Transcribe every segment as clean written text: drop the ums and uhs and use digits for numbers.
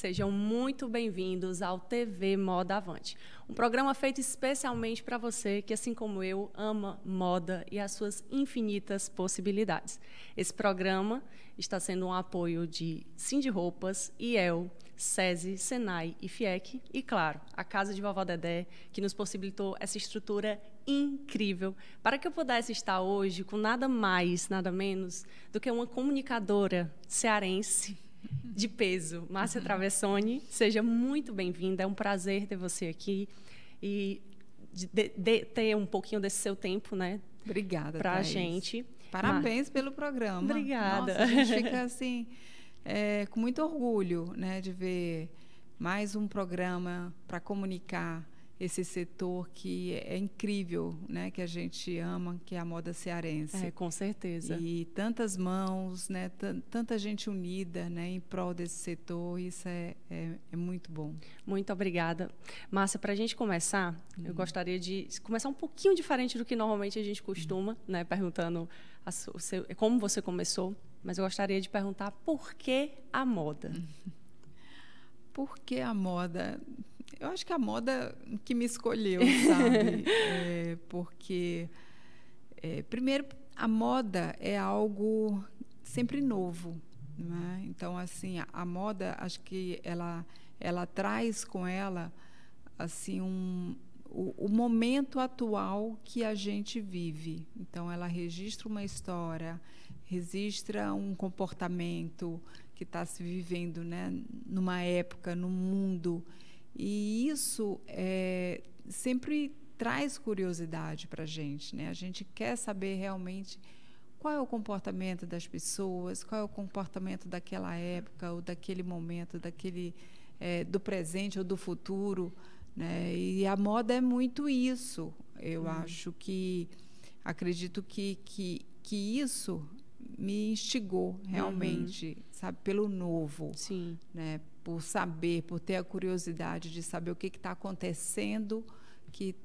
Sejam muito bem-vindos ao TV Moda Avante, um programa feito especialmente para você que, assim como eu, ama moda e as suas infinitas possibilidades. Esse programa está sendo um apoio de Cindy Roupas, IEL, SESI, Senai e FIEC e, claro, a Casa de Vovó Dedé, que nos possibilitou essa estrutura incrível para que eu pudesse estar hoje com nada mais, nada menos do que uma comunicadora cearense de peso. Márcia Travessoni, seja muito bem-vinda, é um prazer ter você aqui e de ter um pouquinho desse seu tempo, né? Obrigada, para a Thaís. gente. Parabéns pelo programa. Obrigada. Nossa, a gente fica assim, com muito orgulho, né, de ver mais um programa para comunicar esse setor que é incrível, né, que a gente ama, que é a moda cearense. Com certeza. E tantas mãos, né, tanta gente unida, né, em prol desse setor, isso é muito bom. Muito obrigada. Márcia, para a gente começar, eu gostaria de começar um pouquinho diferente do que normalmente a gente costuma, né, perguntando como você começou, mas eu gostaria de perguntar por que a moda? Por que a moda? Eu acho que a moda que me escolheu, sabe? Porque, primeiro, a moda é algo sempre novo, né? Então, assim, a moda, acho que ela traz com ela assim o momento atual que a gente vive. Então, ela registra uma história, registra um comportamento que está se vivendo, né, numa época, no mundo. E isso sempre traz curiosidade para a gente, né? A gente quer saber realmente qual é o comportamento das pessoas, qual é o comportamento daquela época ou daquele momento, do presente ou do futuro, né? E a moda é muito isso. Eu acredito que isso me instigou realmente, sabe, pelo novo. Sim. Né? Por saber, por ter a curiosidade de saber o que está acontecendo, que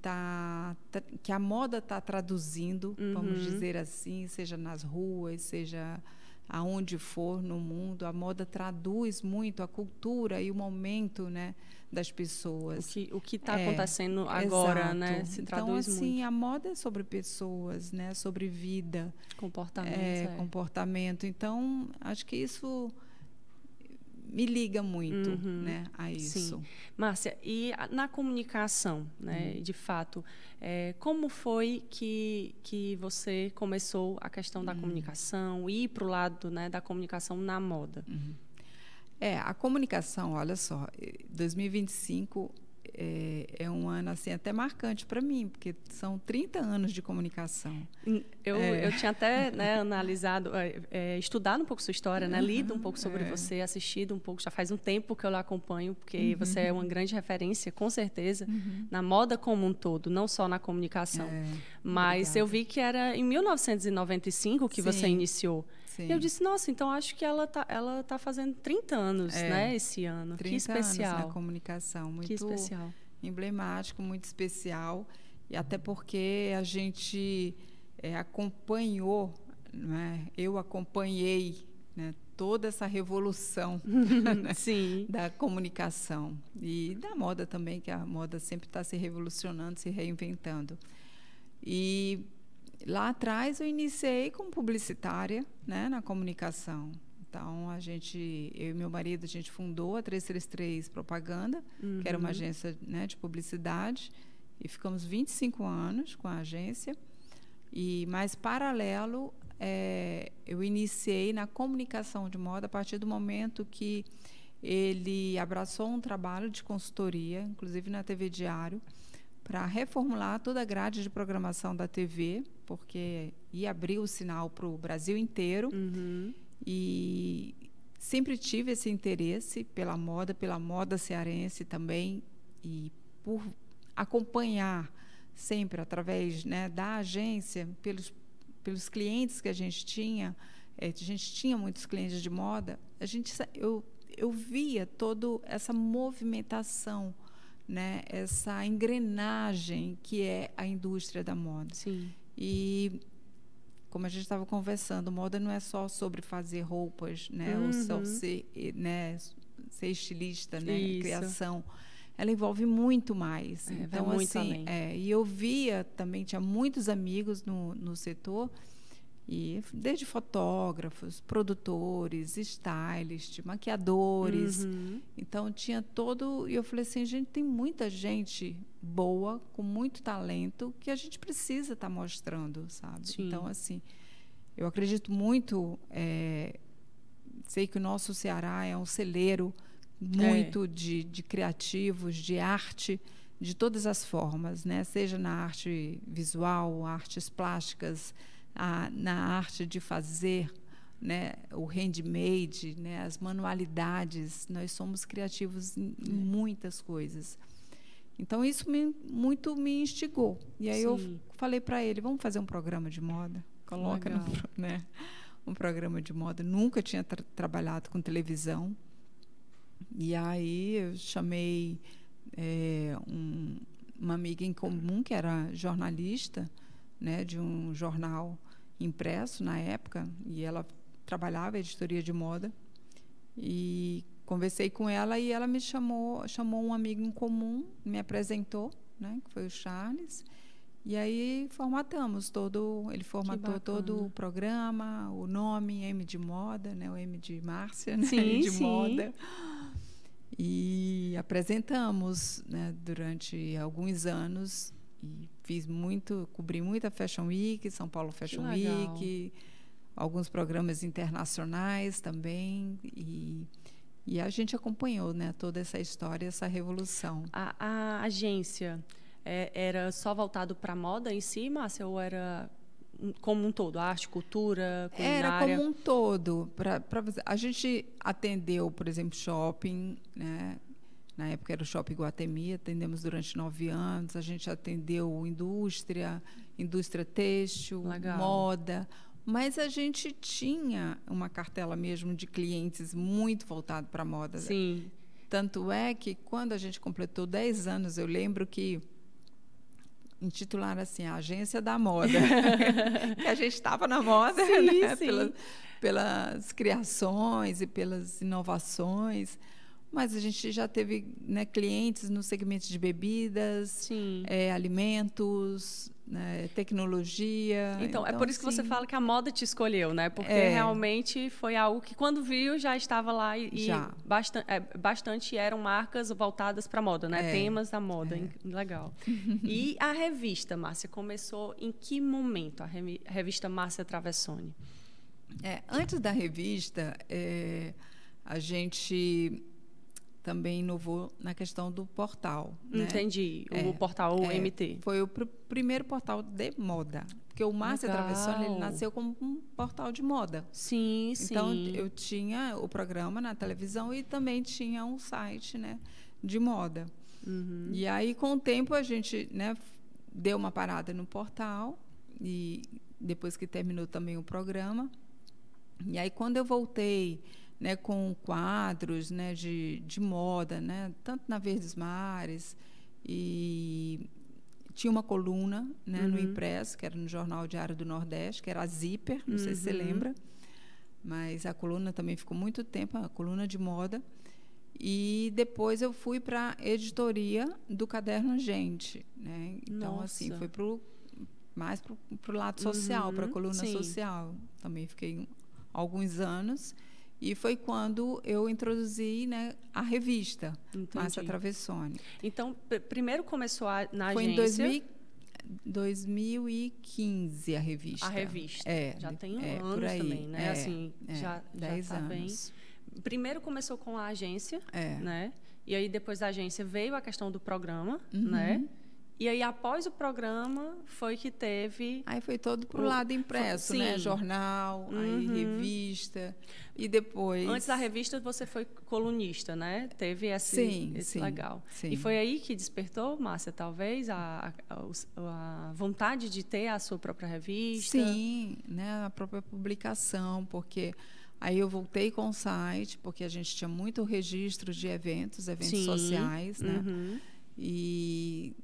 a moda está traduzindo, vamos dizer assim, seja nas ruas, seja aonde for no mundo, a moda traduz muito a cultura e o momento, né, das pessoas. O que está acontecendo agora, exato, né, se traduz então, assim, muito. a moda é sobre pessoas, né, sobre vida. Comportamento. Comportamento. Então, acho que isso me liga muito, né, a isso. Sim. Márcia, e na comunicação, né, de fato, como foi que você começou a questão da comunicação, ir para o lado, né, da comunicação na moda? A comunicação, olha só, 2025 é um ano assim até marcante para mim, porque são 30 anos de comunicação. Eu tinha até, né, analisado, estudado um pouco sua história, né, lido um pouco sobre você, assistido um pouco, já faz um tempo que eu la acompanho, porque você é uma grande referência, com certeza, na moda como um todo, não só na comunicação. Mas obrigada. Eu vi que era em 1995 que você iniciou. Sim. E eu disse, nossa, então acho que ela tá fazendo 30 anos, né, esse ano. 30 que especial. Anos na comunicação, muito que especial. Emblemático, muito especial, e até porque a gente acompanhou, né, eu acompanhei, né, toda essa revolução né, Sim. da comunicação e da moda também, que a moda sempre está se revolucionando, se reinventando. E lá atrás eu iniciei como publicitária, né, na comunicação. Então, eu e meu marido, a gente fundou a 333 Propaganda, que era uma agência, né, de publicidade, e ficamos 25 anos com a agência. Mas, paralelo, eu iniciei na comunicação de moda a partir do momento que ele abraçou um trabalho de consultoria, inclusive na TV Diário, para reformular toda a grade de programação da TV, porque ia abrir o sinal para o Brasil inteiro. E sempre tive esse interesse pela moda cearense também, e por acompanhar sempre através, né, da agência, pelos clientes que a gente tinha muitos clientes de moda, eu via toda essa movimentação, né, essa engrenagem que é a indústria da moda. Sim. E como a gente estava conversando, moda não é só sobre fazer roupas, né, ou só ser, né, ser estilista, né? Isso. Criação, ela envolve muito mais. Vai Então, muito assim, além. e eu via também, tinha muitos amigos no setor, e desde fotógrafos, produtores, stylists, maquiadores. Uhum. Então, tinha todo... E eu falei assim, gente, tem muita gente boa, com muito talento, que a gente precisa estar mostrando, sabe? Sim. Então, assim, eu acredito muito... sei que o nosso Ceará é um celeiro muito de criativos, de arte, de todas as formas, né? Seja na arte visual, artes plásticas, na arte de fazer, né? O handmade, né? As manualidades. Nós somos criativos em muitas coisas. Então, isso muito me instigou. E aí eu falei para ele, vamos fazer um programa de moda? Coloca né? Um programa de moda. Nunca tinha trabalhado com televisão. E aí eu chamei uma amiga em comum, que era jornalista, né, de um jornal impresso na época, e ela trabalhava em editoria de moda. E conversei com ela e ela me chamou um amigo em comum, me apresentou, né, que foi o Charles. E aí ele formatou todo o programa, o nome, M de moda, né, o M de Márcia, né, sim, de moda. E apresentamos, né, durante alguns anos, e cobri muita Fashion Week, São Paulo Fashion Week, alguns programas internacionais também, e a gente acompanhou, né, toda essa história, essa revolução. A agência era só voltado para a moda em si, Márcia, ou era como um todo, arte, cultura, culinária? Era como um todo. A gente atendeu, por exemplo, shopping, né? Na época era o Shopping Iguatemi, atendemos durante 9 anos. A gente atendeu indústria têxtil, moda. Mas a gente tinha uma cartela mesmo de clientes muito voltada para a moda. Sim. Tanto é que, quando a gente completou 10 anos, eu lembro que intitularam assim, a Agência da Moda. Que a gente estava na moda, sim, né? Sim. Pelas criações e pelas inovações. Mas a gente já teve, né, clientes no segmento de bebidas, alimentos, né, tecnologia. Então, é por isso que você fala que a moda te escolheu, né? Porque realmente foi algo que, quando viu, já estava lá e bastante eram marcas voltadas para a moda, né? Temas da moda. Legal. E a revista, Márcia, começou em que momento? A revista Márcia Travessoni? Antes da revista, a gente também inovou na questão do portal. Né? Entendi. O portal MT. Foi o primeiro portal de moda. Porque o Márcia Travessoni, ele nasceu como um portal de moda. Sim, então, eu tinha o programa na televisão e também tinha um site, né, de moda. Uhum. E aí, com o tempo, a gente, né, deu uma parada no portal, e depois que terminou também o programa. E aí, quando eu voltei, né, com quadros, né, de moda, né, tanto na Verdes Mares, e tinha uma coluna, né, no impresso, que era no Jornal Diário do Nordeste, que era a Zíper, não sei se você lembra, mas a coluna também ficou muito tempo, a coluna de moda. E depois eu fui para a editoria do Caderno Gente, né? Então, assim, foi mais para o lado social, para a coluna social. Também fiquei alguns anos. E foi quando eu introduzi, né, a revista Márcia Travessoni. Então, primeiro começou na agência... Foi em 2015 a revista. A revista. Já tem anos também, né? Assim, já 10 anos. Bem. Primeiro começou com a agência, né? E aí, depois da agência, veio a questão do programa, né? E aí, após o programa, foi que teve... Aí foi todo pro lado impresso, né? Jornal, aí revista, e depois... Antes da revista, você foi colunista, né? Teve esse legal. Sim. E foi aí que despertou, Márcia, talvez, a vontade de ter a sua própria revista? Sim, né? A própria publicação, porque... Aí eu voltei com o site, porque a gente tinha muito registro de eventos sociais, né? E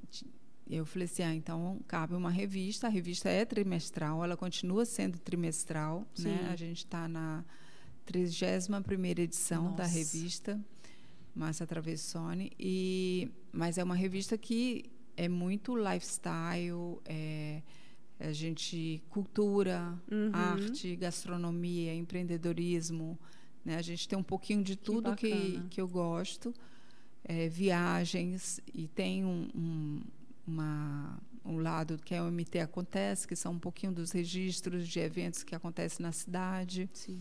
eu falei assim, então cabe uma revista. A revista é trimestral, ela continua sendo trimestral, né? A gente está na 31ª edição da revista. Márcia Travessone. Mas é uma revista que é muito lifestyle, cultura, arte, gastronomia, empreendedorismo, né? A gente tem um pouquinho de tudo que eu gosto, viagens, e tem um lado que é o MT Acontece, que são um pouquinho dos registros de eventos que acontecem na cidade. Sim.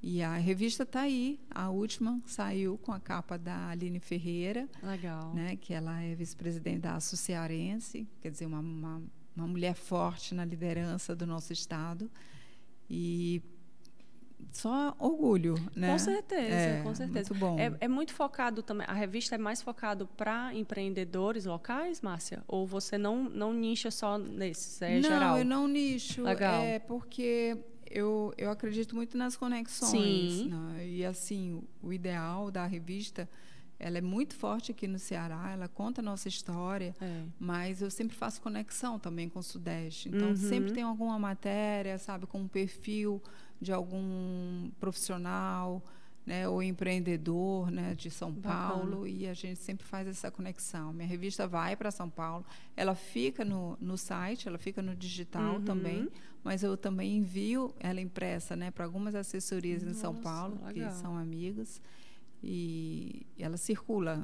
E a revista está aí, a última saiu com a capa da Aline Ferreira. Legal. Né, que ela é vice-presidente da Aço Cearense, quer dizer, uma mulher forte na liderança do nosso estado. E só orgulho, né? Com certeza, com certeza. Muito bom. É muito focado também, a revista é mais focado para empreendedores locais, Márcia? Ou você não nicha só nesses, geral? Não, eu não nicho. Legal. Porque eu acredito muito nas conexões. Sim. Né? E, assim, o ideal da revista, ela é muito forte aqui no Ceará, ela conta a nossa história, mas eu sempre faço conexão também com o Sudeste. Então, sempre tem alguma matéria, sabe, com um perfil de algum profissional, né, ou empreendedor, né, de São Paulo, e a gente sempre faz essa conexão. Minha revista vai para São Paulo, ela fica no site, ela fica no digital também, mas eu também envio ela impressa, né, para algumas assessorias em São Paulo, legal. que são amigas, e ela circula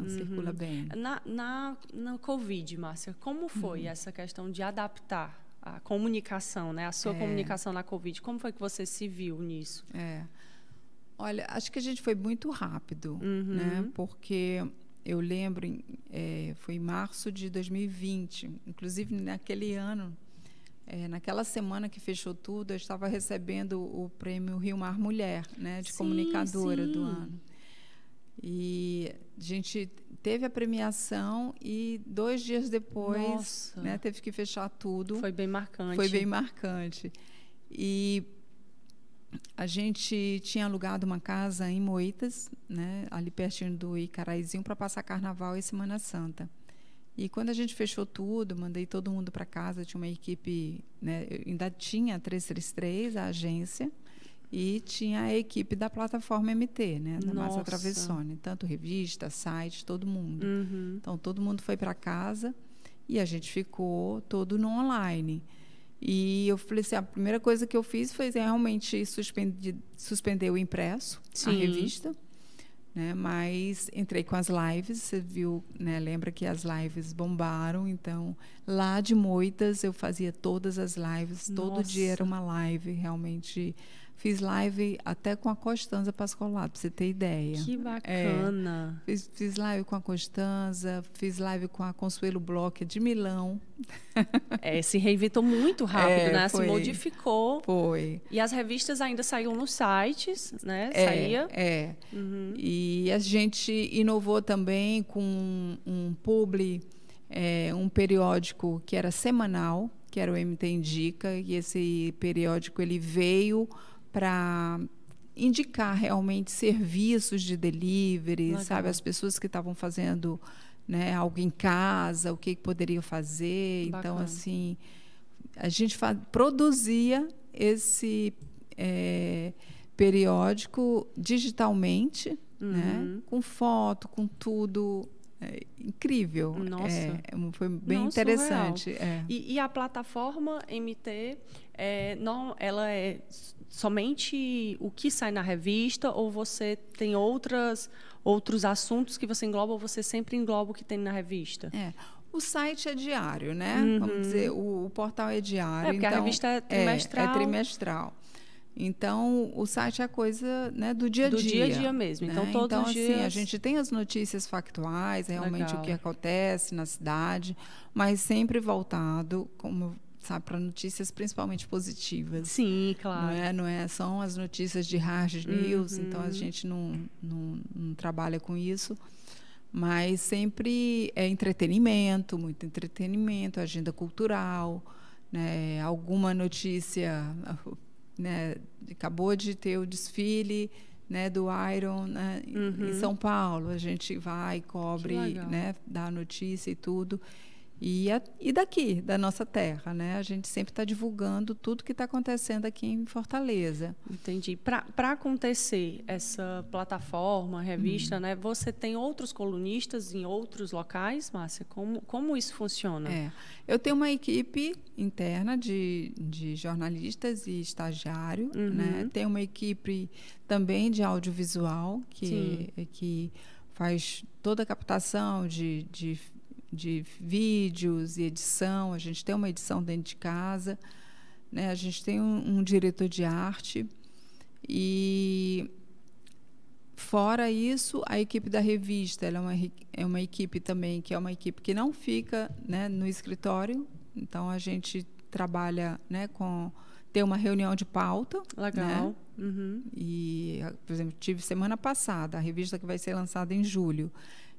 bem. Na Covid, Márcia, como foi essa questão de adaptar a comunicação, né, a sua comunicação na Covid? Como foi que você se viu nisso? Olha, acho que a gente foi muito rápido, né? Porque eu lembro, foi em março de 2020, inclusive naquele ano, naquela semana que fechou tudo, eu estava recebendo o prêmio Rio Mar Mulher, né, de comunicadora do ano. E a gente teve a premiação e 2 dias depois, né, teve que fechar tudo. Foi bem marcante. Foi bem marcante. E a gente tinha alugado uma casa em Moitas, né, ali pertinho do Icaraizinho, para passar Carnaval e Semana Santa. E quando a gente fechou tudo, mandei todo mundo para casa, tinha uma equipe, né, ainda tinha a 333, a agência, e tinha a equipe da plataforma MT, né, da Márcia Travessone, tanto revista, site, todo mundo. Então, todo mundo foi para casa e a gente ficou todo no online. E eu falei assim, a primeira coisa que eu fiz foi realmente suspender o impresso, a revista, né? Mas entrei com as lives, você viu, né? Lembra que as lives bombaram, então lá de Moitas eu fazia todas as lives, todo dia era uma live, realmente. Fiz live até com a Costanza Pascolato, para você ter ideia. Que bacana. Fiz live com a Costanza, fiz live com a Consuelo Bloch de Milão. Se reinventou muito rápido, né? Foi, se modificou. Foi. E as revistas ainda saíam nos sites, né? Saía. E a gente inovou também com um publi, um periódico que era semanal, que era o MT Indica, e esse periódico ele veio para indicar realmente serviços de delivery, sabe, as pessoas que estavam fazendo, né, algo em casa, o que poderiam fazer. Bacana. Então, assim, a gente produzia esse periódico digitalmente, né, com foto, com tudo. Incrível. Nossa. Foi bem interessante. E a plataforma MT, ela é somente o que sai na revista, ou você tem outros assuntos que você engloba, ou você sempre engloba o que tem na revista? O site é diário, né? Vamos dizer, o portal é diário. Porque então, a revista é trimestral. É trimestral. Então, o site é a coisa, né, do dia a dia. Do dia a dia mesmo. Né? Então, todos os dias... assim, a gente tem as notícias factuais, realmente o que acontece na cidade, mas sempre voltado, como sabe, para notícias principalmente positivas. Sim, claro. São as notícias de hard news, então a gente não trabalha com isso. Mas sempre é entretenimento, muito entretenimento, agenda cultural, né, alguma notícia... Né, acabou de ter o desfile, né, do Iron, né, em São Paulo. A gente vai, cobre, né, dá a notícia e tudo. e daqui, da nossa terra, né? A gente sempre está divulgando tudo que está acontecendo aqui em Fortaleza. Entendi. Para acontecer essa plataforma, revista, né? Você tem outros colunistas em outros locais, Márcia? Como isso funciona? Eu tenho uma equipe interna de jornalistas e estagiário, né? Tenho uma equipe também de audiovisual que faz toda a captação de vídeos e edição. A gente tem uma edição dentro de casa, né? A gente tem um diretor de arte e, fora isso, a equipe da revista ela é uma equipe também que é uma equipe que não fica, né, no escritório. Então a gente trabalha, né, ter uma reunião de pauta. Legal. Né? E, por exemplo, tive semana passada a revista que vai ser lançada em julho.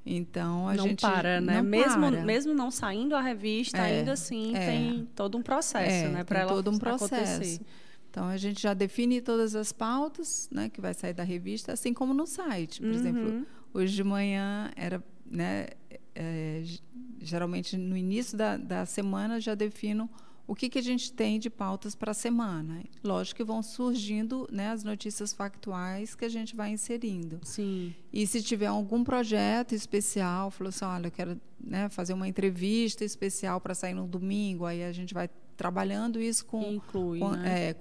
Então a gente não para, né? Para. Mesmo não saindo a revista, ainda assim tem todo um processo, né, para ela todo um processo. acontecer. Então a gente já define todas as pautas, né, que vai sair da revista, assim como no site. Por exemplo, hoje de manhã era, né, geralmente no início da semana já defino o que a gente tem de pautas para a semana. Lógico que vão surgindo, né, as notícias factuais que a gente vai inserindo. Sim. E se tiver algum projeto especial, falou assim, olha, eu quero, né, fazer uma entrevista especial para sair no domingo, aí a gente vai trabalhando isso com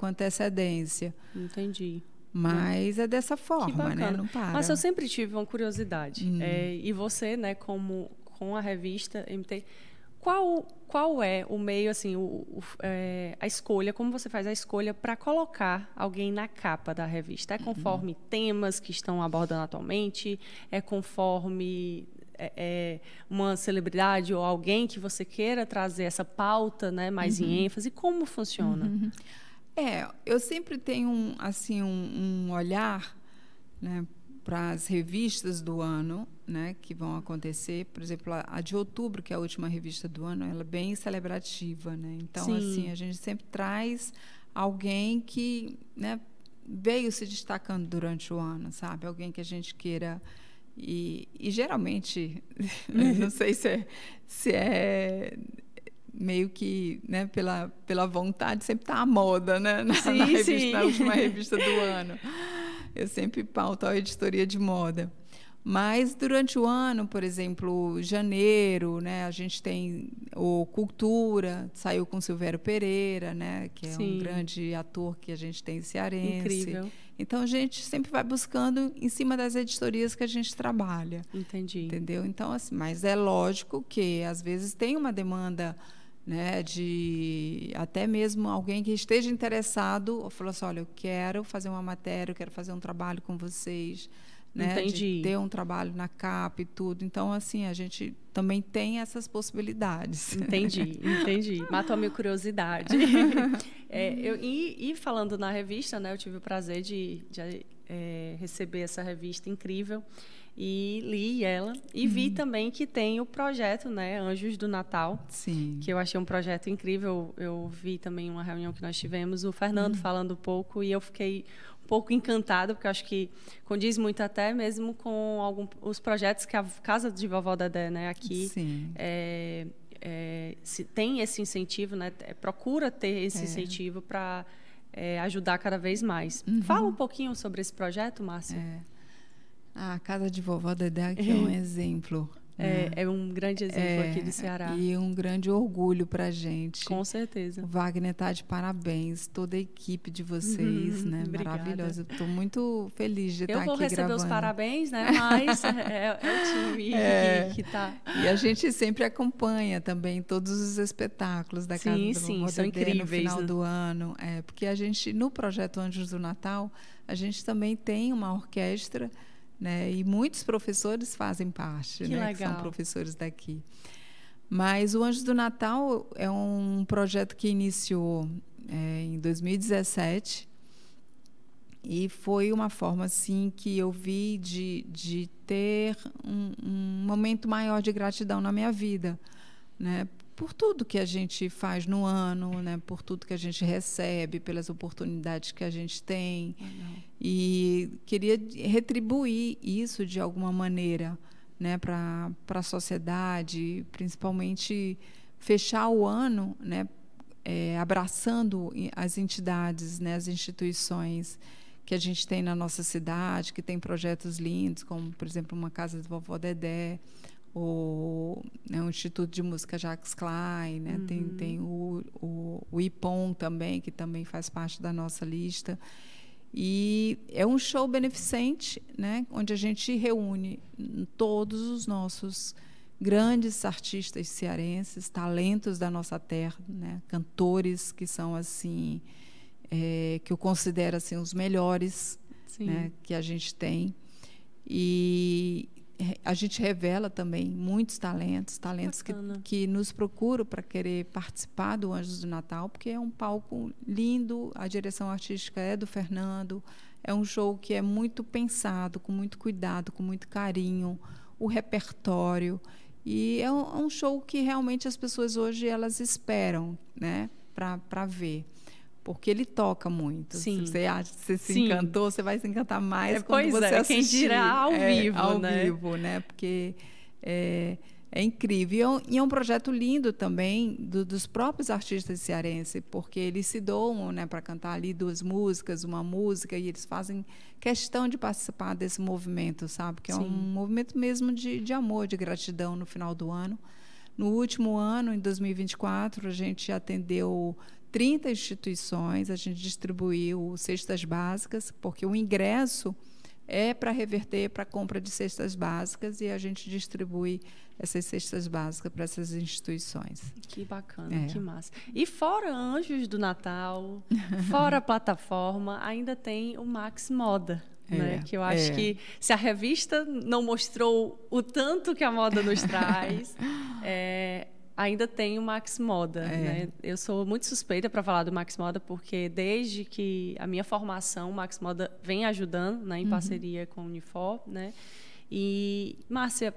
antecedência. Entendi. Mas é dessa forma, né? Não para. Mas eu sempre tive uma curiosidade. E você, né, com a revista MT, qual é o meio, assim, a escolha, como você faz a escolha para colocar alguém na capa da revista? É conforme temas que estão abordando atualmente? É conforme uma celebridade ou alguém que você queira trazer essa pauta, né, mais em ênfase? Como funciona? Eu sempre tenho um olhar, né, para as revistas do ano, né, que vão acontecer. Por exemplo, a de outubro, que é a última revista do ano, ela é bem celebrativa, né? Então, Sim. assim, a gente sempre traz alguém que, né, veio se destacando durante o ano, sabe? Alguém que a gente queira. E geralmente, não sei se é meio que, né, pela vontade, sempre está à moda, né, na última revista do ano. Eu sempre pauto a editoria de moda. Mas, durante o ano, por exemplo, janeiro, né, a gente tem o Cultura, saiu com Silvério Pereira, né, que é um grande ator que a gente tem cearense. Incrível. Então, a gente sempre vai buscando em cima das editorias que a gente trabalha. Entendi. Entendeu? Então, assim, mas é lógico que, às vezes, tem uma demanda, né, de até mesmo alguém que esteja interessado, falou assim, olha, eu quero fazer uma matéria, eu quero fazer um trabalho com vocês, né, Entendi. de ter um trabalho na capa e tudo. Então, assim, a gente também tem essas possibilidades. Entendi. Matou a minha curiosidade. E falando na revista, né, eu tive o prazer de receber essa revista incrível. E li ela e vi também que tem o projeto, né, Anjos do Natal. Sim. Que eu achei um projeto incrível. Eu vi também uma reunião que nós tivemos, o Fernando falando um pouco, e eu fiquei um pouco encantada, porque eu acho que condiz muito até mesmo com os projetos que a Casa de Vovó Dedé, né, aqui se tem esse incentivo, né, procura ter esse incentivo para ajudar cada vez mais. Fala um pouquinho sobre esse projeto, Márcia. A Casa de Vovó Dedé aqui é um exemplo. É um grande exemplo aqui do Ceará. E um grande orgulho para a gente. Com certeza. O Wagner está de parabéns, toda a equipe de vocês, né? Maravilhosa. Estou muito feliz de estar aqui gravando. Eu vou receber os parabéns, né? Mas é o time que está... E a gente sempre acompanha também todos os espetáculos da Casa de Vovó são Dedé incríveis, no final do ano. Porque a gente, no projeto Anjos do Natal, a gente também tem uma orquestra, né? E muitos professores fazem parte, né? Que são professores daqui. Mas o Anjos do Natal é um projeto que iniciou em 2017 e foi uma forma assim que eu vi de ter um momento maior de gratidão na minha vida, né? Por tudo que a gente faz no ano, né? Por tudo que a gente recebe, pelas oportunidades que a gente tem. E queria retribuir isso de alguma maneira, né? Para a sociedade, principalmente fechar o ano, né, abraçando as entidades, né, as instituições que a gente tem na nossa cidade, que tem projetos lindos, como, por exemplo, uma Casa de Vovó Dedé, ou, né, o Instituto de Música Jacques Klein, né, tem o IPOM também, que também faz parte da nossa lista. E é um show beneficente, né, onde a gente reúne todos os nossos grandes artistas cearenses, talentos da nossa terra, né, cantores que são assim, que eu considero assim os melhores, né, que a gente tem. E a gente revela também muitos talentos que nos procuram para querer participar do Anjos do Natal, porque é um palco lindo, a direção artística é do Fernando, é um show que é muito pensado, com muito cuidado, com muito carinho, o repertório, e é um show que realmente as pessoas hoje elas esperam, né, para ver. Porque ele toca muito. Sim. Se você acha que você se encantou, você vai se encantar mais quando você assistir. Quem dirá ao vivo, ao né? vivo, né? Porque é incrível. E é um projeto lindo também dos próprios artistas cearenses, porque eles se doam, né, para cantar ali 2 músicas, uma música, e eles fazem questão de participar desse movimento, sabe? Que é um movimento mesmo de amor, de gratidão no final do ano. No último ano, em 2024, a gente atendeu 30 instituições, a gente distribuiu cestas básicas, porque o ingresso é para reverter para a compra de cestas básicas, e a gente distribui essas cestas básicas para essas instituições. Que bacana, que massa. E fora Anjos do Natal, fora a plataforma, ainda tem o Max Moda. Né? Que eu acho que se a revista não mostrou o tanto que a moda nos traz, ainda tem o Max Moda. Né? Eu sou muito suspeita para falar do Max Moda, porque desde que a minha formação, o Max Moda vem ajudando, né, em parceria com o Unifor. Né? E, Márcia,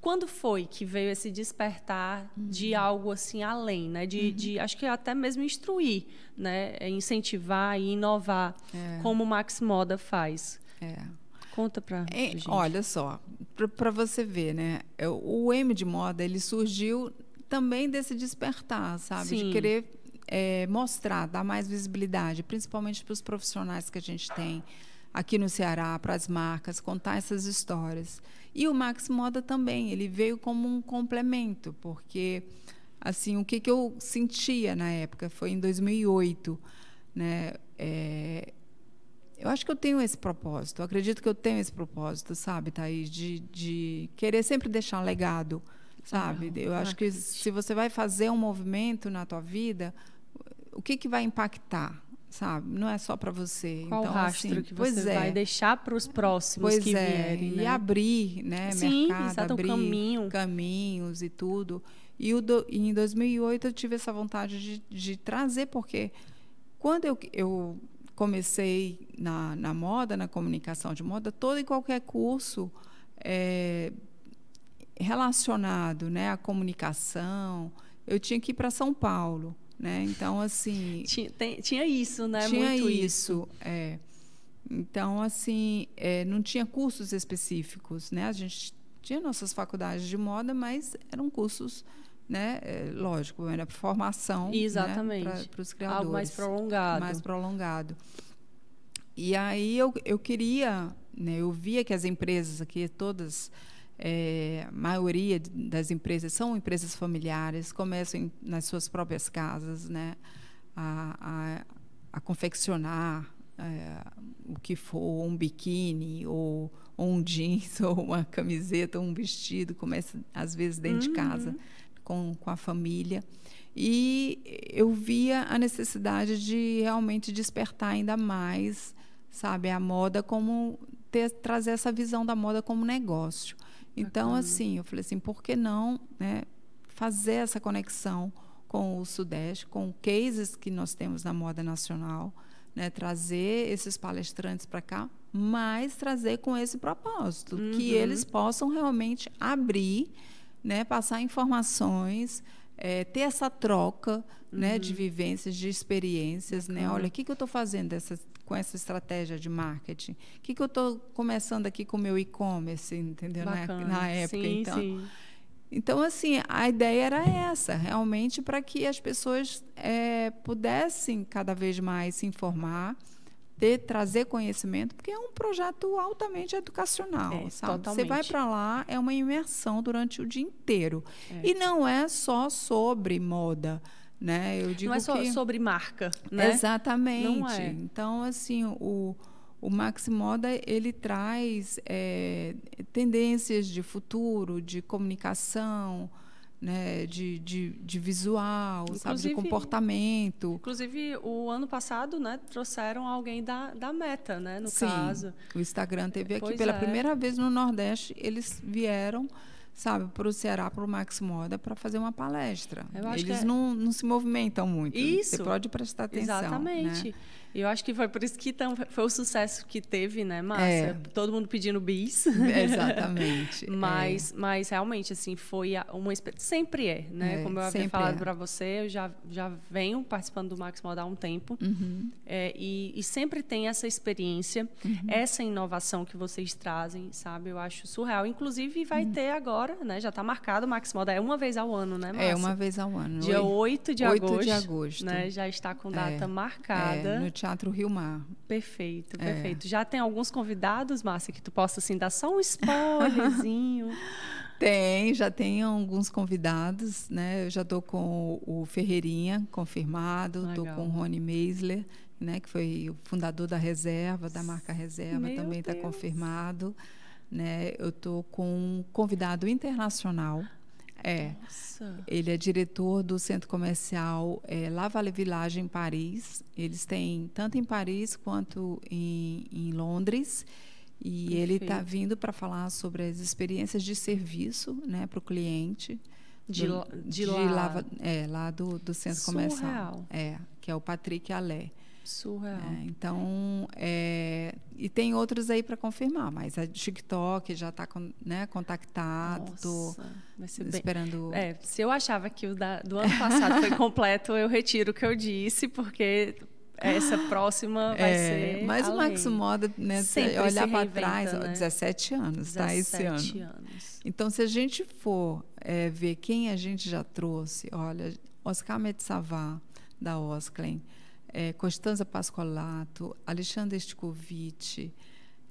quando foi que veio esse despertar de algo assim além, né? De acho que até mesmo instruir, né? Incentivar e inovar, como o Max Moda faz? Conta para gente. Olha só, para você ver, né? O M de Moda, ele surgiu também desse despertar, sabe? Sim. De querer mostrar, dar mais visibilidade, principalmente para os profissionais que a gente tem aqui no Ceará, para as marcas, contar essas histórias. E o Max Moda também, ele veio como um complemento, porque assim, o que eu sentia na época foi em 2008, né? Eu acho que eu tenho esse propósito, eu acredito que eu tenho esse propósito, sabe, Thaís, de querer sempre deixar um legado, sabe? Eu acho que se você vai fazer um movimento na tua vida, o que vai impactar? Sabe? Não é só para você. Qual então, rastro assim, que você vai deixar para os próximos que vierem, né? E abrir, né, mercado, abrir caminhos e tudo. E em 2008 eu tive essa vontade de trazer, porque quando eu comecei na moda, na comunicação de moda, todo e qualquer curso relacionado, né, à comunicação, eu tinha que ir para São Paulo. Né? Então, assim... Tinha isso, né? Tinha muito isso. Então, assim, não tinha cursos específicos. Né? A gente tinha nossas faculdades de moda, mas eram cursos, né? Lógico, era formação. Exatamente. Né? Para os criadores. Algo mais prolongado. Mais prolongado. E aí eu queria... Né? Eu via que as empresas aqui, todas... a maioria das empresas são empresas familiares, começam nas suas próprias casas, né, a confeccionar o que for, um biquíni, ou um jeans, ou uma camiseta, ou um vestido, começa às vezes dentro de casa, com a família. E eu via a necessidade de realmente despertar ainda mais, sabe, a moda como trazer essa visão da moda como negócio. Então, assim, eu falei assim, por que não, né, fazer essa conexão com o Sudeste, com cases que nós temos na moda nacional, né, trazer esses palestrantes para cá, mas trazer com esse propósito, que eles possam realmente abrir, né, passar informações, ter essa troca, né, de vivências, de experiências. Né? Olha, o que eu estou fazendo com essa estratégia de marketing? O que eu estou começando aqui com o meu e-commerce, entendeu? Na época. Sim, então, sim. Então, assim, a ideia era essa, realmente, para que as pessoas pudessem cada vez mais se informar, trazer conhecimento, porque é um projeto altamente educacional, sabe? Totalmente. Você vai para lá, é uma imersão durante o dia inteiro. E não é só sobre moda, né? Eu digo não é só sobre marca, né? Exatamente. Não é. Então, assim, o Maxi Moda, ele traz tendências de futuro, de comunicação, né, de visual, sabe, de comportamento. Inclusive, o ano passado, né, trouxeram alguém da Meta, né, no caso. O Instagram teve aqui pela primeira vez no Nordeste, eles vieram, sabe, para o Ceará, para o Maxi Moda, para fazer uma palestra. Eles não se movimentam muito. Isso. Você pode prestar atenção. Exatamente. Né? E eu acho que foi por isso que foi o sucesso que teve, né, Márcia? Todo mundo pedindo bis. Exatamente. Mas realmente, assim, foi uma experiência. Sempre é, né? Como eu havia falado para você, eu já venho participando do Maxi Moda há um tempo. Uhum. E sempre tem essa experiência, essa inovação que vocês trazem, sabe? Eu acho surreal. Inclusive, vai ter agora, né? Já está marcado o Maxi Moda. É uma vez ao ano, né, Márcia? É uma vez ao ano. Dia 8 de agosto. 8 de agosto. Né? Já está com data marcada. No Teatro Rio Mar. Perfeito, perfeito. Já tem alguns convidados, Márcia, que tu possa assim, dar só um spoilerzinho? Já tem alguns convidados, né? Eu já estou com o Ferreirinha confirmado, estou com o Rony Meisler, né? Que foi o fundador da Reserva, da marca Reserva, também está confirmado. Né? Eu estou com um convidado internacional. Nossa. Ele é diretor do centro comercial La Vallée Village, em Paris. Eles têm tanto em Paris quanto em Londres. E Perfeito. Ele está vindo para falar sobre as experiências de serviço, né, para o cliente. Lá do centro comercial. Que é o Patrick Allais. Surreal. Então, e tem outros aí para confirmar, mas a TikTok já está contactado. Nossa, vai ser esperando. Se eu achava que o do ano passado foi completo, eu retiro o que eu disse, porque essa próxima vai ser. Mas além. o Maxi Moda, né, olhar para trás, né? 17 anos, 17 esse ano. 17 anos. Então, se a gente for ver quem a gente já trouxe, olha, Oscar Metsavá, da Osklen, Costanza Pascolato, Alexandre Stikovic,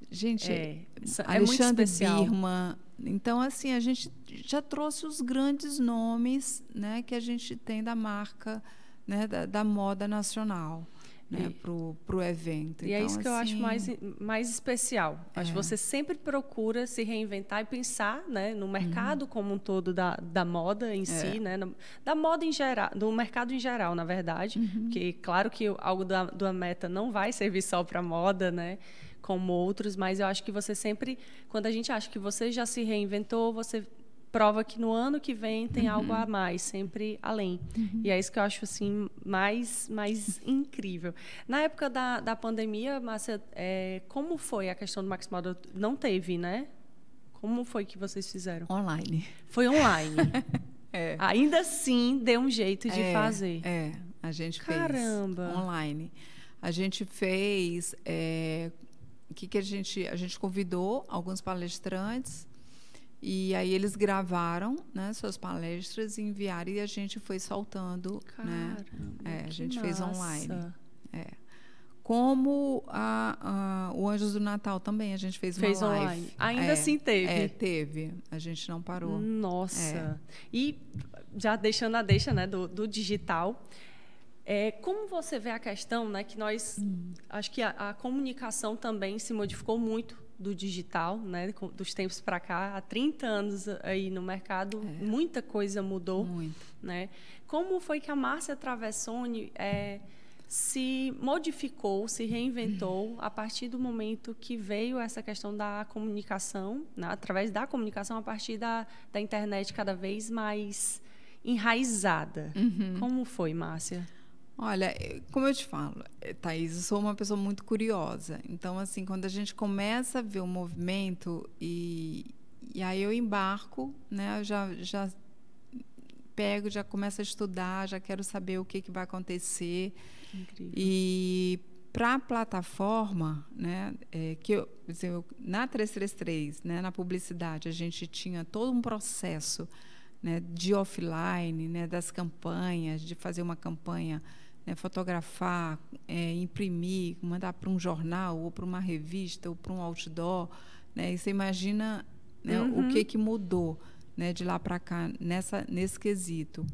gente, Alexandre Birman. Então, assim, a gente já trouxe os grandes nomes, né, que a gente tem da marca, né, da moda nacional, né, para o evento. E então, é isso que eu acho mais especial. Acho que você sempre procura se reinventar e pensar, né, no mercado como um todo da moda em si, né, da moda em geral, do mercado em geral, na verdade. Porque, claro que algo da Meta não vai servir só para moda, né, como outros, mas eu acho que você sempre, quando a gente acha que você já se reinventou, você prova que no ano que vem tem algo a mais, sempre além. E é isso que eu acho assim, mais incrível. Na época da pandemia, Márcia, como foi a questão do Maxi Moda? Não teve, né? Como foi que vocês fizeram? Online. Foi online. Ainda assim, deu um jeito de fazer. A gente Caramba. fez online. A gente fez... a gente convidou alguns palestrantes. E aí eles gravaram, né, suas palestras e enviaram, e a gente foi soltando. Caramba, né? A gente fez online. Como o Anjos do Natal também, a gente fez uma live. Online. Ainda assim teve? Teve. A gente não parou. Nossa. E já deixando a deixa, né, do digital, como você vê a questão, né, que nós... Acho que a comunicação também se modificou muito do digital, né, dos tempos para cá, há 30 anos aí no mercado, muita coisa mudou. Muito. Né? Como foi que a Márcia Travessoni se modificou, se reinventou a partir do momento que veio essa questão da comunicação, né, através da comunicação, a partir da internet cada vez mais enraizada? Como foi, Márcia? Olha, como eu te falo, Thaís, eu sou uma pessoa muito curiosa. Então, assim, quando a gente começa a ver o movimento e aí eu embarco, né? Eu já pego, já começo a estudar, já quero saber o que vai acontecer. Incrível. E para a plataforma, né? Na 333, né? Na publicidade, a gente tinha todo um processo, né, de offline, né, das campanhas, de fazer uma campanha, né, fotografar, imprimir, mandar para um jornal ou para uma revista ou para um outdoor, né, e você imagina, né, o que mudou, né, de lá para cá nesse quesito.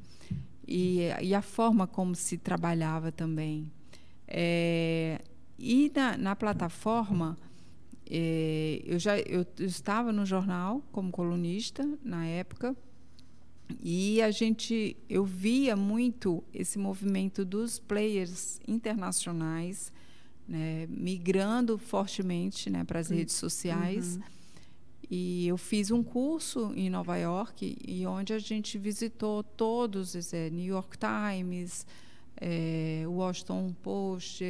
E a forma como se trabalhava também. E na plataforma, eu estava no jornal como colunista na época, e eu via muito esse movimento dos players internacionais, né, migrando fortemente, né, para as redes sociais. E eu fiz um curso em Nova York, e onde a gente visitou todos, New York Times, Washington Post,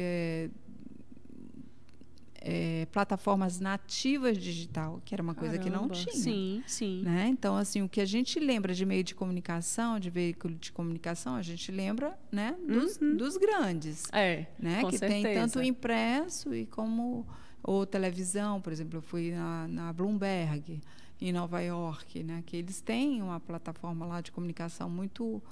plataformas nativas digital, que era uma coisa que não tinha. Sim, sim. Né? Então, assim, o que a gente lembra de meio de comunicação, de veículo de comunicação, a gente lembra, né, dos grandes. Né? Com que certeza. tem tanto impresso ou televisão. Por exemplo, eu fui na Bloomberg, em Nova York, né, que eles têm uma plataforma lá de comunicação muito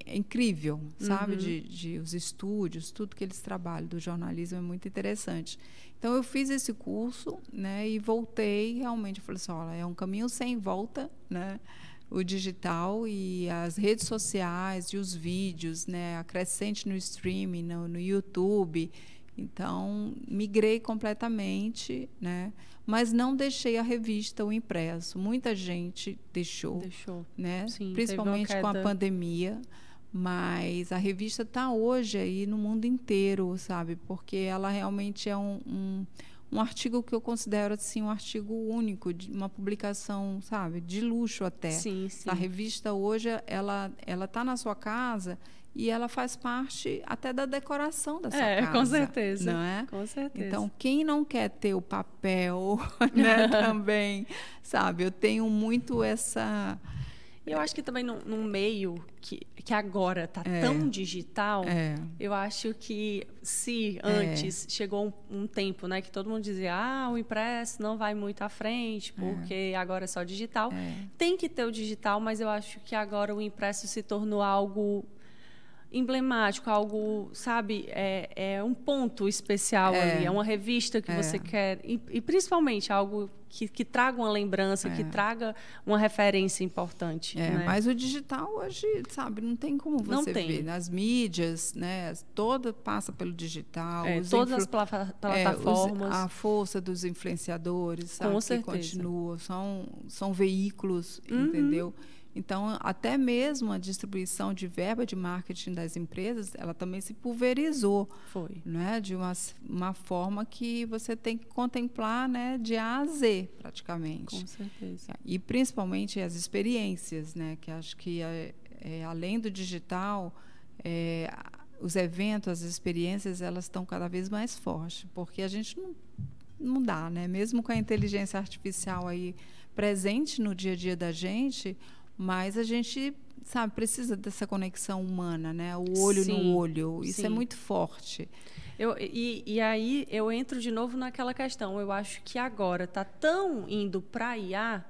incrível, sabe? De os estúdios, tudo que eles trabalham do jornalismo é muito interessante. Então, eu fiz esse curso, né, e voltei realmente. Eu falei assim, olha, é um caminho sem volta, né? O digital e as redes sociais e os vídeos, né? A crescente no streaming, no YouTube. Então, migrei completamente, né? Mas não deixei a revista, o impresso. Muita gente deixou. Né? Sim, principalmente com a pandemia. Mas a revista está hoje aí no mundo inteiro, sabe? Porque ela realmente é um artigo que eu considero assim, um artigo único, de uma publicação, sabe? De luxo até. Sim, sim. A revista hoje, ela está na sua casa e ela faz parte até da decoração da sua casa. Com certeza. Não é? Com certeza. Então, quem não quer ter o papel, né, também, sabe? Eu tenho muito essa... Eu acho que também num meio que agora está tão digital, eu acho que se antes chegou um tempo, né, que todo mundo dizia o impresso não vai muito à frente, porque agora é só digital. Tem que ter o digital, mas eu acho que agora o impresso se tornou algo emblemático, algo, sabe, é um ponto especial ali, é uma revista que você quer, e principalmente algo que traga uma lembrança, que traga uma referência importante. Né? Mas o digital hoje, sabe, não tem como você ver. Nas mídias, né, toda passa pelo digital. Todas as plataformas. A força dos influenciadores, sabe, com que certeza. Continua, são veículos, entendeu? Então, até mesmo a distribuição de verba de marketing das empresas, ela também se pulverizou. Foi. Né? De uma forma que você tem que contemplar, né, de A a Z, praticamente. Com certeza. E, principalmente, as experiências, né? Que acho que, além do digital, os eventos, as experiências, elas estão cada vez mais fortes, porque a gente não dá, né? Mesmo com a inteligência artificial aí presente no dia a dia da gente, mas a gente, sabe, precisa dessa conexão humana, né? O olho no olho. Isso é muito forte. E aí eu entro de novo naquela questão. Eu acho que agora está tão indo para IA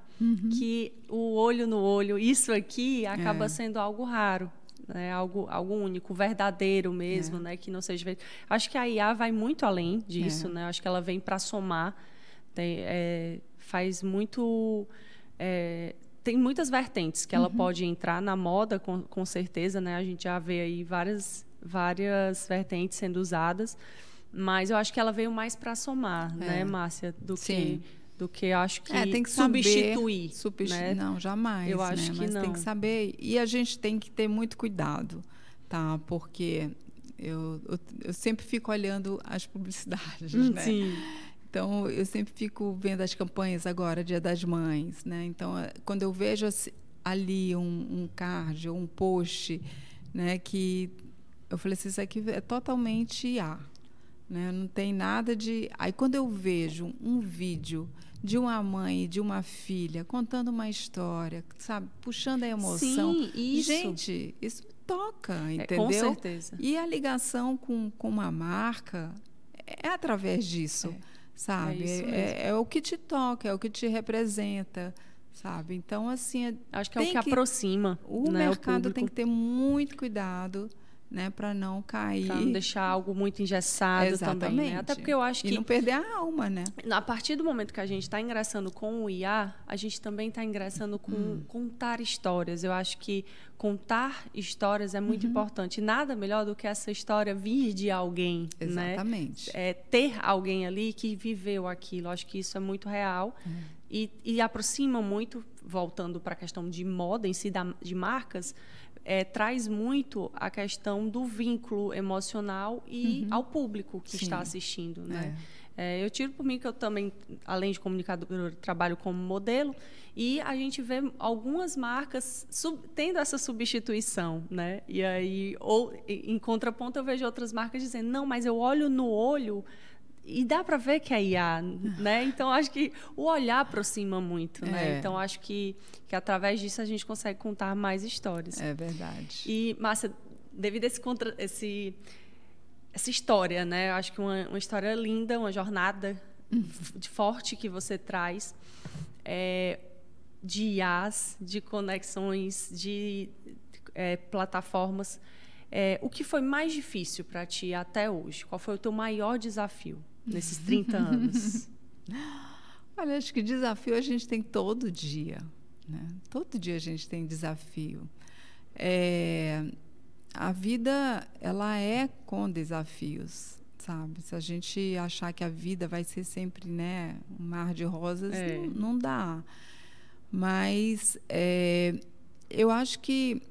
que o olho no olho, isso aqui acaba sendo algo raro. Né? Algo único, verdadeiro mesmo, né? Que não seja... Acho que a IA vai muito além disso. Né? Acho que ela vem para somar. Faz muito... tem muitas vertentes que ela pode entrar na moda, com certeza, né? A gente já vê aí várias vertentes sendo usadas, mas eu acho que ela veio mais para somar, né, Márcia, do que eu acho que tem que substituir. Né? Não, jamais. Eu acho que mas não. Tem que saber, e a gente tem que ter muito cuidado, tá? Porque eu sempre fico olhando as publicidades, né? Sim. Então, eu sempre fico vendo as campanhas agora, Dia das Mães, né? Então, quando eu vejo ali um card ou um post, né, que eu falei assim, isso aqui é totalmente IA, né? Não tem nada de... Aí, quando eu vejo um vídeo de uma mãe e de uma filha contando uma história, sabe, puxando a emoção. Sim, isso. Gente, isso toca, entendeu? Com certeza. E a ligação com uma marca é através disso. Sabe? É isso mesmo. É o que te toca, é o que te representa, sabe? Então, assim, acho que é o que aproxima, o né, mercado tem que ter muito cuidado, né, para não cair, para não deixar algo muito engessado. Exatamente. Também, né? Até porque eu acho que e não perder a alma, né? A partir do momento que a gente está ingressando com o IA, a gente também está ingressando com contar histórias. Eu acho que contar histórias é muito importante. Nada melhor do que essa história vir de alguém. Exatamente. Né? Ter alguém ali que viveu aquilo. Acho que isso é muito real. E aproxima muito, voltando para a questão de moda em si, de marcas, traz muito a questão do vínculo emocional e ao público que está assistindo. Né? Eu tiro por mim que eu também, além de comunicadora, trabalho como modelo, e a gente vê algumas marcas tendo essa substituição, né? E aí, ou em contraponto, eu vejo outras marcas dizendo, não, mas eu olho no olho e dá para ver que é IA, né? Então, acho que o olhar aproxima muito, né? Então, acho que através disso a gente consegue contar mais histórias. É verdade. E, Márcia, devido a essa história, né? Eu acho que uma história linda, uma jornada forte que você traz, de IAs, de conexões, de plataformas. O que foi mais difícil para ti até hoje? Qual foi o teu maior desafio nesses 30 anos? Olha, acho que desafio a gente tem todo dia, né? Todo dia a gente tem desafio. A vida, ela é com desafios, sabe? Se a gente achar que a vida vai ser sempre, né, um mar de rosas, não dá. Mas eu acho que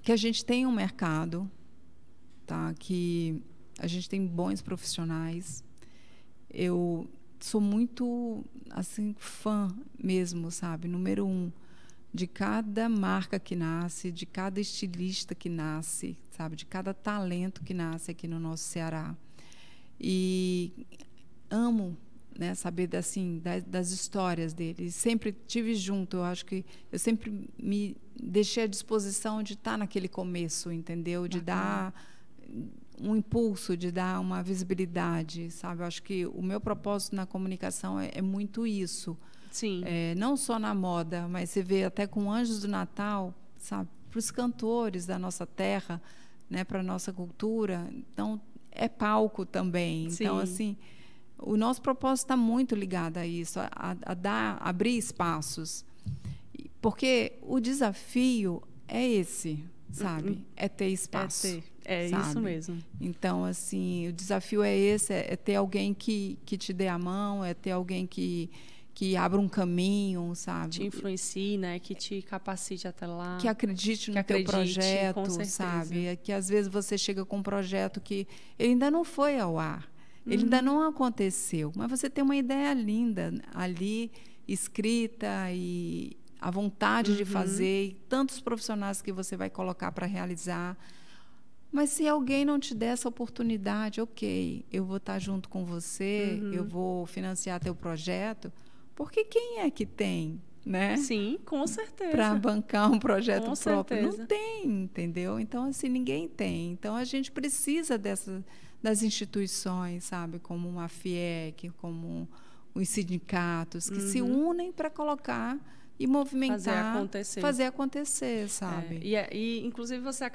a gente tem um mercado, tá? Que a gente tem bons profissionais. Eu sou muito, assim, fã mesmo, sabe? Número 1, de cada marca que nasce, de cada estilista que nasce, sabe? De cada talento que nasce aqui no nosso Ceará. E amo, né, saber assim, das histórias deles. Sempre tive junto. Eu acho que eu sempre me deixei à disposição de estar naquele começo, entendeu? De dar um impulso, de dar uma visibilidade, sabe? Eu acho que o meu propósito na comunicação é muito isso. Sim. Não só na moda, mas você vê até com Anjos do Natal, sabe? Para os cantores da nossa terra, né? Para a nossa cultura. Então, é palco também. Sim. Então, assim, o nosso propósito está muito ligado a isso, abrir espaços. Porque o desafio é esse, sabe? É ter espaço. Sabe? Isso mesmo. Então, assim, o desafio é esse, é ter alguém que te dê a mão, é ter alguém que abra um caminho, sabe? Te influencie, né? Que te capacite até lá. Que acredite no teu projeto, sabe? Que às vezes você chega com um projeto que ele ainda não foi ao ar, ele ainda não aconteceu, mas você tem uma ideia linda ali, escrita e a vontade de fazer, e tantos profissionais que você vai colocar para realizar. Mas se alguém não te der essa oportunidade, ok, eu vou estar junto com você, eu vou financiar teu projeto, porque quem é que tem, né? Sim, com certeza. Para bancar um projeto com próprio. Certeza. Não tem, entendeu? Então, assim, ninguém tem. Então, a gente precisa das instituições, sabe? Como uma FIEC, como os sindicatos, que se unem para colocar e movimentar, fazer acontecer, sabe? E inclusive você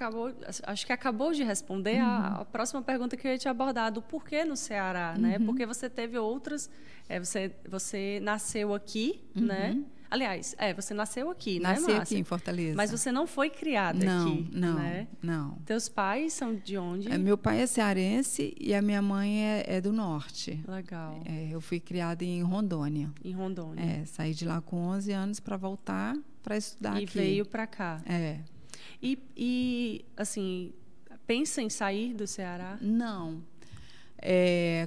acho que acabou de responder a próxima pergunta que eu ia te abordar, do porquê no Ceará, né? Porque você teve outras, você nasceu aqui, né? Aliás, você nasceu aqui, né, Márcia? Nasci aqui em Fortaleza. Mas você não foi criada aqui, né? Não. Teus pais são de onde? Meu pai é cearense e a minha mãe é do norte. Legal. Eu fui criada em Rondônia. Em Rondônia. Saí de lá com 11 anos para voltar para estudar aqui. E veio para cá. E, assim, pensa em sair do Ceará? Não.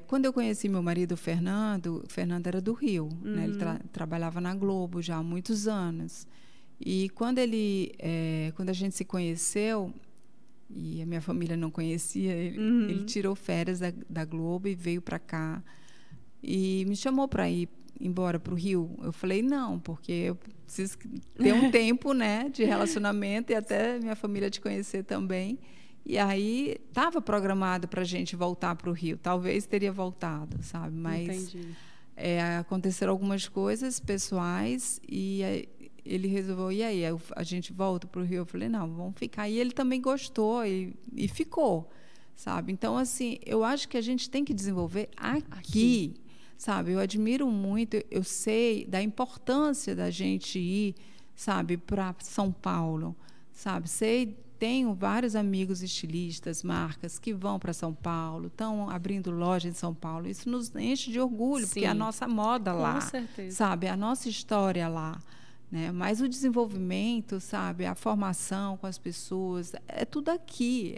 Quando eu conheci meu marido, o Fernando era do Rio, né? Ele trabalhava na Globo já há muitos anos. E quando a gente se conheceu, e a minha família não conhecia, ele tirou férias da Globo e veio para cá e me chamou para ir embora para o Rio. Eu falei não, porque eu preciso ter um tempo, né, de relacionamento e até minha família te conhecer também. E aí estava programado para a gente voltar para o Rio. Talvez teria voltado, sabe? Mas aconteceram algumas coisas pessoais e ele resolveu, e aí, a gente volta para o Rio? Eu falei, não, vamos ficar. E ele também gostou e ficou, sabe? Então, assim, eu acho que a gente tem que desenvolver aqui. Sabe? Eu admiro muito, eu sei da importância da gente ir, sabe, para São Paulo, sabe? Tenho vários amigos estilistas, marcas que vão para São Paulo, estão abrindo loja em São Paulo. Isso nos enche de orgulho, porque é a nossa moda lá, com certeza. Sabe? A nossa história lá, né? Mas o desenvolvimento, sabe? A formação com as pessoas, é tudo aqui.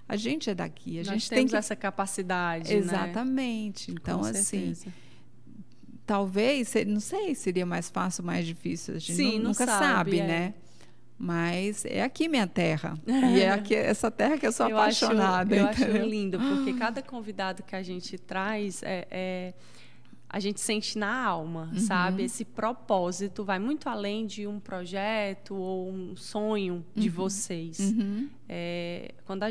A gente é daqui. Nós temos essa capacidade, exatamente. Né? Então, assim, talvez, não sei, seria mais fácil, mais difícil. A gente nunca sabe, né? Mas é aqui minha terra. E é aqui, essa terra que eu sou apaixonada. Eu acho lindo, porque cada convidado que a gente traz a gente sente na alma, sabe? Esse propósito vai muito além de um projeto ou um sonho de vocês. Quando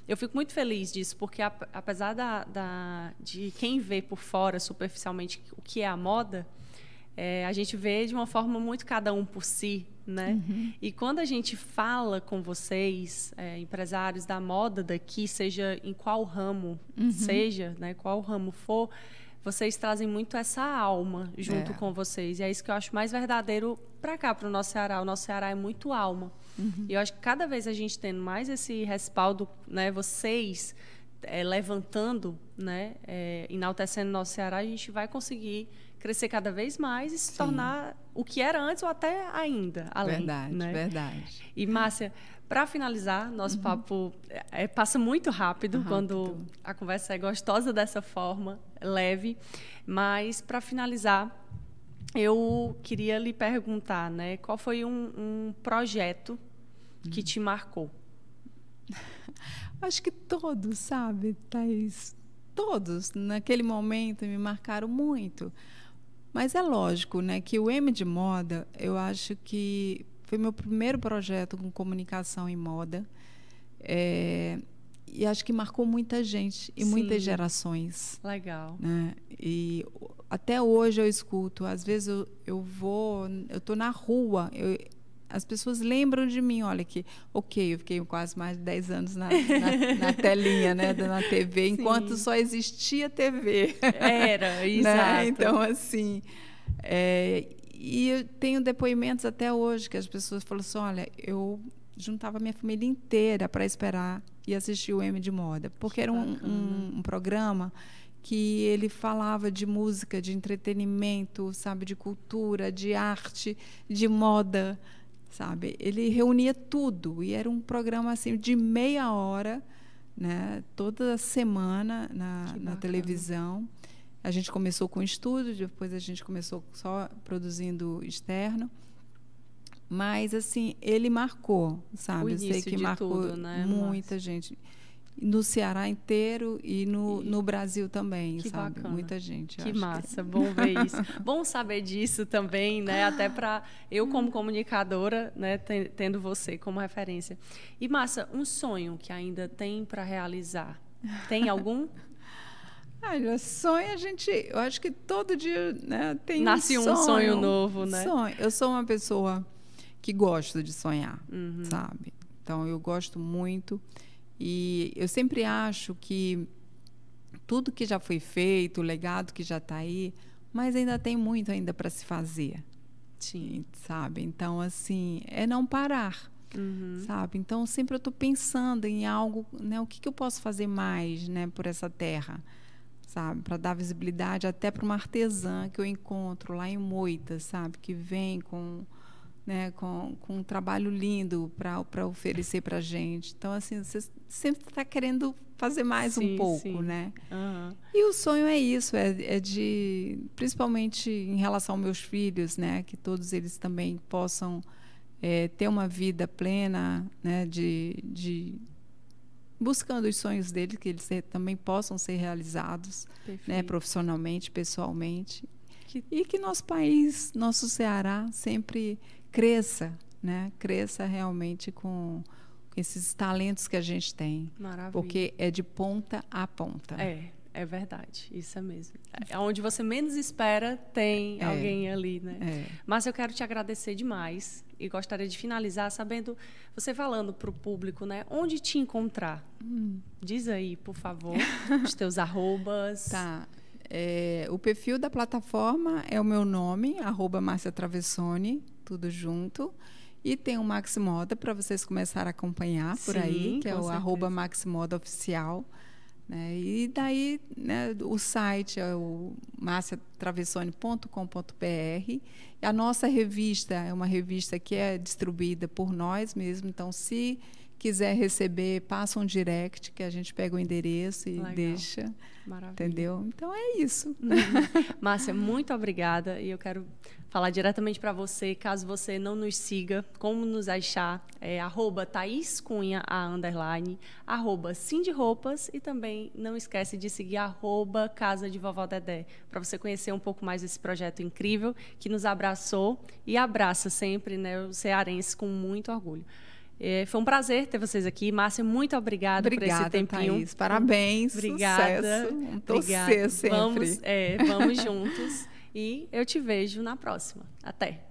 eu fico muito feliz disso, porque apesar de quem vê por fora, superficialmente, o que é a moda, a gente vê de uma forma muito cada um por si, né? E quando a gente fala com vocês, empresários da moda daqui, seja em qual ramo seja, né? Qual ramo for, vocês trazem muito essa alma junto com vocês. E é isso que eu acho mais verdadeiro para cá, para o nosso Ceará. O nosso Ceará é muito alma. E eu acho que cada vez a gente tendo mais esse respaldo, né, vocês levantando, né, enaltecendo o nosso Ceará, a gente vai conseguir crescer cada vez mais e se tornar o que era antes ou até ainda além. Verdade, né? Verdade. E, Márcia, para finalizar, nosso papo passa muito rápido quando a conversa é gostosa dessa forma, leve. Mas, para finalizar, eu queria lhe perguntar, né, qual foi um projeto que te marcou? Acho que todos, sabe, Thaís? Todos, naquele momento, me marcaram muito. Mas é lógico, né, que o M de Moda, eu acho que foi meu primeiro projeto com comunicação em moda. E acho que marcou muita gente e muitas gerações. Legal. Né? E até hoje eu escuto. Às vezes eu estou na rua, as pessoas lembram de mim. Olha que, eu fiquei quase mais de 10 anos na telinha, né, na TV, enquanto só existia TV. Era, exato. Né? Então, assim... E eu tenho depoimentos até hoje que as pessoas falam assim, olha, eu juntava minha família inteira para esperar e assistir o M de Moda, porque era um programa que ele falava de música, de entretenimento, sabe, de cultura, de arte, de moda, sabe? Ele reunia tudo e era um programa assim de meia hora, né, toda semana na televisão. A gente começou com estúdio, depois a gente começou só produzindo externo. Mas, assim, ele marcou, sabe? Eu sei que marcou tudo, né, muita gente. No Ceará inteiro e no Brasil também, que sabe? Bacana. Muita gente. Que massa, bom ver isso. Bom saber disso também, né? Até para eu, como comunicadora, né, tendo você como referência. E, Márcia, um sonho que ainda tem para realizar, tem algum? Sonho eu acho que todo dia, né, tem Nasce um sonho novo, né? Eu sou uma pessoa que gosto de sonhar, sabe? Então, eu gosto muito e eu sempre acho que tudo que já foi feito, o legado que já está aí, mas ainda tem muito ainda para se fazer. Sim. Sabe? Então, assim, é não parar. Sabe? Então, sempre eu estou pensando em algo, né? O que eu posso fazer mais, né, por essa terra? Sabe, para dar visibilidade até para uma artesã que eu encontro lá em Moita, sabe, que vem com um trabalho lindo para oferecer para a gente. Então, assim, você sempre está querendo fazer mais um pouco, né? E o sonho é isso, principalmente em relação aos meus filhos, né, que todos eles também possam ter uma vida plena, né, buscando os sonhos deles, que eles também possam ser realizados, né, profissionalmente, pessoalmente. E que nosso país, nosso Ceará, sempre cresça, né? Cresça realmente com esses talentos que a gente tem. Maravilha. Porque é de ponta a ponta. É verdade, isso é mesmo. É onde você menos espera, tem alguém ali, né? Mas eu quero te agradecer demais e gostaria de finalizar sabendo, você falando para o público, né? Onde te encontrar? Diz aí, por favor, os teus arrobas. Tá. O perfil da plataforma é o meu nome, @MárciaTravessone, tudo junto. E tem o Maxi Moda para vocês começarem a acompanhar por aí, que é o @MaxiModaOficial. Né? E daí, né, o site é o marciatravessone.com.br. A nossa revista é uma revista que é distribuída por nós mesmos. Então, se quiser receber, passa um direct, que a gente pega o endereço e deixa. Maravilha. Entendeu? Então, é isso. Márcia, muito obrigada. E eu quero falar diretamente para você, caso você não nos siga, como nos achar, @ThaísCunha, @CindyRoupas, e também não esquece de seguir @Casa de Vovó Dedé, para você conhecer um pouco mais desse projeto incrível que nos abraçou e abraça sempre, né, os cearenses com muito orgulho. Foi um prazer ter vocês aqui. Márcia, muito obrigada por esse tempinho. Thaís. Parabéns. Obrigada. Sucesso. Vamos torcer sempre. Vamos juntos. E eu te vejo na próxima. Até.